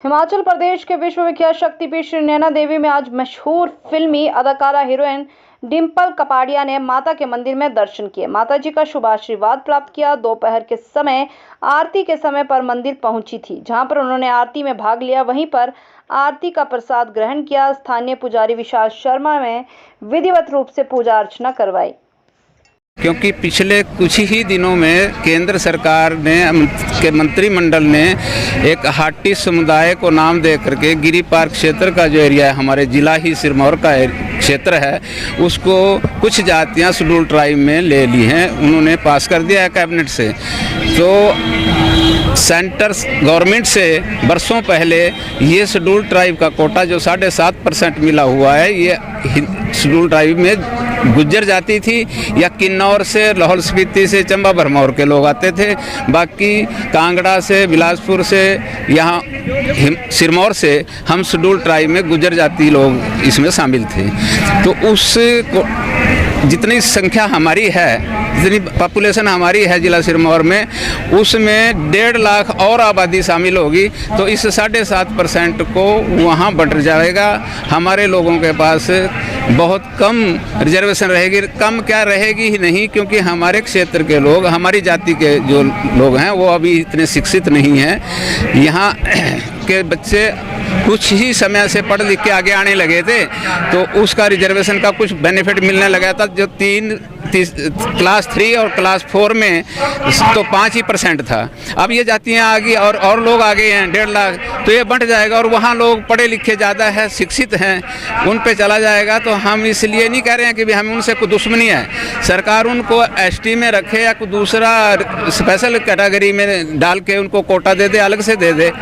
हिमाचल प्रदेश के विश्वविख्यात शक्तिपीठ श्री नैना देवी में आज मशहूर फिल्मी अदाकारा हीरोइन डिंपल कपाड़िया ने माता के मंदिर में दर्शन किए। माता जी का शुभ आशीर्वाद प्राप्त किया। दोपहर के समय आरती के समय पर मंदिर पहुंची थी, जहां पर उन्होंने आरती में भाग लिया। वहीं पर आरती का प्रसाद ग्रहण किया। स्थानीय पुजारी विशाल शर्मा ने विधिवत रूप से पूजा अर्चना करवाई। क्योंकि पिछले कुछ ही दिनों में केंद्र सरकार ने के मंत्रिमंडल ने एक हाटी समुदाय को नाम दे करके गिरी पार्क क्षेत्र का जो एरिया है, हमारे जिला ही सिरमौर का क्षेत्र है, उसको कुछ जातियां शेड्यूल ट्राइब में ले ली हैं। उन्होंने पास कर दिया है कैबिनेट से। तो सेंटर गवर्नमेंट से बरसों पहले ये शेड्यूल ट्राइब का कोटा जो 7.5% मिला हुआ है, ये शेड्यूल ट्राइब में गुज्जर जाति थी या किन्नौर से, लाहौल स्पीति से, चंबा भरमौर के लोग आते थे। बाकी कांगड़ा से, बिलासपुर से, यहाँ सिरमौर से हम शेड्यूल ट्राइब में गुज्जर जाति लोग इसमें शामिल थे। तो उस जितनी संख्या हमारी है, जितनी पॉपुलेशन हमारी है जिला सिरमौर में, उसमें 1.5 लाख और आबादी शामिल होगी। तो इस 7.5% को वहाँ बढ़ जाएगा। हमारे लोगों के पास बहुत कम रिजर्वेशन रहेगी। कम क्या रहेगी ही नहीं, क्योंकि हमारे क्षेत्र के लोग, हमारी जाति के जो लोग हैं, वो अभी इतने शिक्षित नहीं हैं। यहाँ के बच्चे कुछ ही समय से पढ़ लिख के आगे आने लगे थे, तो उसका रिजर्वेशन का कुछ बेनिफिट मिलने लगा था। जो क्लास 3 और क्लास 4 में तो 5% था। अब ये जातियाँ आ गई और लोग आ गए हैं 1.5 लाख, तो ये बढ़ जाएगा। और वहाँ लोग पढ़े लिखे ज़्यादा है, शिक्षित हैं, उन पे चला जाएगा। तो हम इसलिए नहीं कह रहे हैं कि भी हमें उनसे कोई दुश्मनी है। सरकार उनको ST में रखे या कोई दूसरा स्पेशल कैटेगरी में डाल के उनको कोटा दे दे, अलग से दे दे,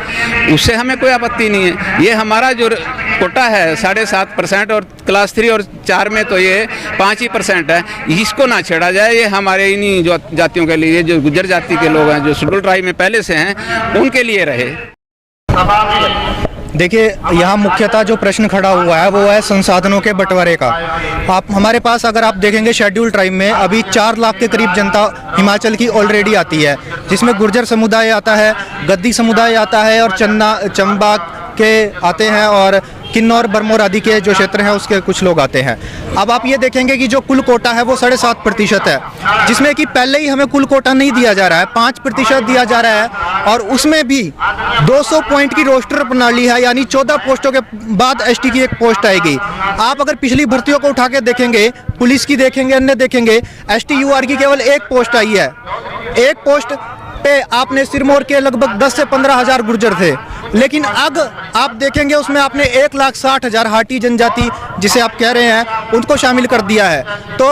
उससे हमें कोई आपत्ति नहीं है। ये हमारा जो कोटा है 7.5% और क्लास 3 और 4 में तो ये 5% है, इसको ना छेड़ा जाए। ये हमारे इन्हीं जो जातियों के लिए, जो गुज्जर जाति के लोग हैं, जो शेड्यूल ट्राइब में पहले से हैं, उनके लिए रहे। देखिए, यहाँ मुख्यतः जो प्रश्न खड़ा हुआ है वो है संसाधनों के बंटवारे का। आप हमारे पास अगर आप देखेंगे शेड्यूल ट्राइब में अभी 4 लाख के करीब जनता हिमाचल की ऑलरेडी आती है, जिसमें गुर्जर समुदाय आता है, गद्दी समुदाय आता है और चंबा के आते हैं, और किन्नौर भरमौर आदि के जो क्षेत्र हैं उसके कुछ लोग आते हैं। अब आप ये देखेंगे कि जो कुल कोटा है वो 7.5% है, जिसमें कि पहले ही हमें कुल कोटा नहीं दिया जा रहा है, 5% दिया जा रहा है। और उसमें भी 200 पॉइंट की रोस्टर प्रणाली है, यानी 14 पोस्टों के बाद ST की एक पोस्ट आएगी। आप अगर पिछली भर्तियों को उठा के देखेंगे, पुलिस की देखेंगे, अन्य देखेंगे, ST UR की केवल 1 पोस्ट आई है। 1 पोस्ट पे आपने सिरमौर के लगभग 10 से 15 हज़ार गुर्जर थे, लेकिन अब आप देखेंगे उसमें आपने 1,60,000 हाटी जनजाति, जिसे आप कह रहे हैं, उनको शामिल कर दिया है। तो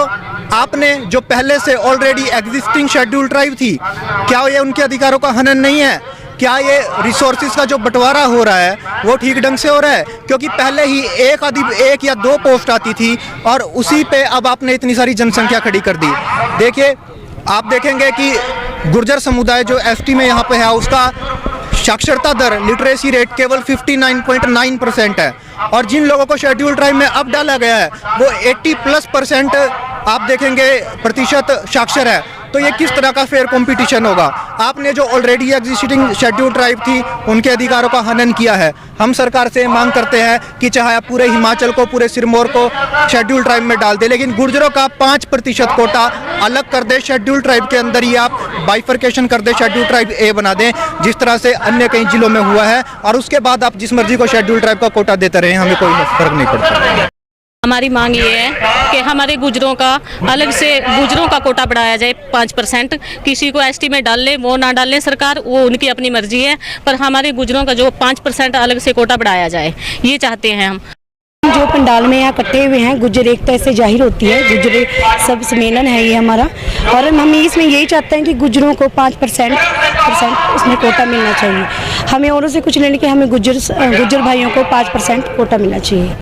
आपने जो पहले से ऑलरेडी एग्जिस्टिंग शेड्यूल ट्राइब थी, क्या ये उनके अधिकारों का हनन नहीं है? क्या ये रिसोर्सेज का जो बंटवारा हो रहा है वो ठीक ढंग से हो रहा है? क्योंकि पहले ही 1 या 2 पोस्ट आती थी और उसी पे अब आपने इतनी सारी जनसंख्या खड़ी कर दी। देखिए, आप देखेंगे कि गुर्जर समुदाय जो ST में यहाँ पे है, उसका साक्षरता दर, लिटरेसी रेट केवल 59.9% है। और जिन लोगों को शेड्यूल ट्राइब में अब डाला गया है वो 80+% आप देखेंगे प्रतिशत साक्षर है। तो ये किस तरह का फेयर कंपटीशन होगा? आपने जो ऑलरेडी एग्जिस्टिंग शेड्यूल ट्राइब थी उनके अधिकारों का हनन किया है। हम सरकार से मांग करते हैं कि चाहे आप पूरे हिमाचल को, पूरे सिरमौर को शेड्यूल ट्राइब में डाल दे, लेकिन गुर्जरों का 5% कोटा अलग कर दे। शेड्यूल ट्राइब के अंदर ही आप बाइफर्केशन कर दे, शेड्यूल ट्राइब A बना दें, जिस तरह से अन्य कई जिलों में हुआ है, और उसके बाद आप जिस मर्जी को शेड्यूल ट्राइब का कोटा देते रहे, हमें कोई फर्क नहीं पड़ता। हमारी मांग ये है कि हमारे गुजरों का अलग से गुजरों का कोटा बढ़ाया जाए 5%। किसी को ST में डाल ले, वो ना डालें, सरकार, वो उनकी अपनी मर्जी है, पर हमारे गुजरों का जो 5% अलग से कोटा बढ़ाया जाए, ये चाहते हैं हम। जो पंडाल में यहाँ इकट्ठे हुए हैं, गुज्जर एकता ऐसे जाहिर होती है, गुज्जर सब सम्मेलन है ये हमारा, और हम इसमें यही चाहते हैं कि गुज्जरों को 5% उसमें कोटा मिलना चाहिए। हमें औरों से कुछ लेने के, हमें गुज्जर भाइयों को 5% कोटा मिलना चाहिए।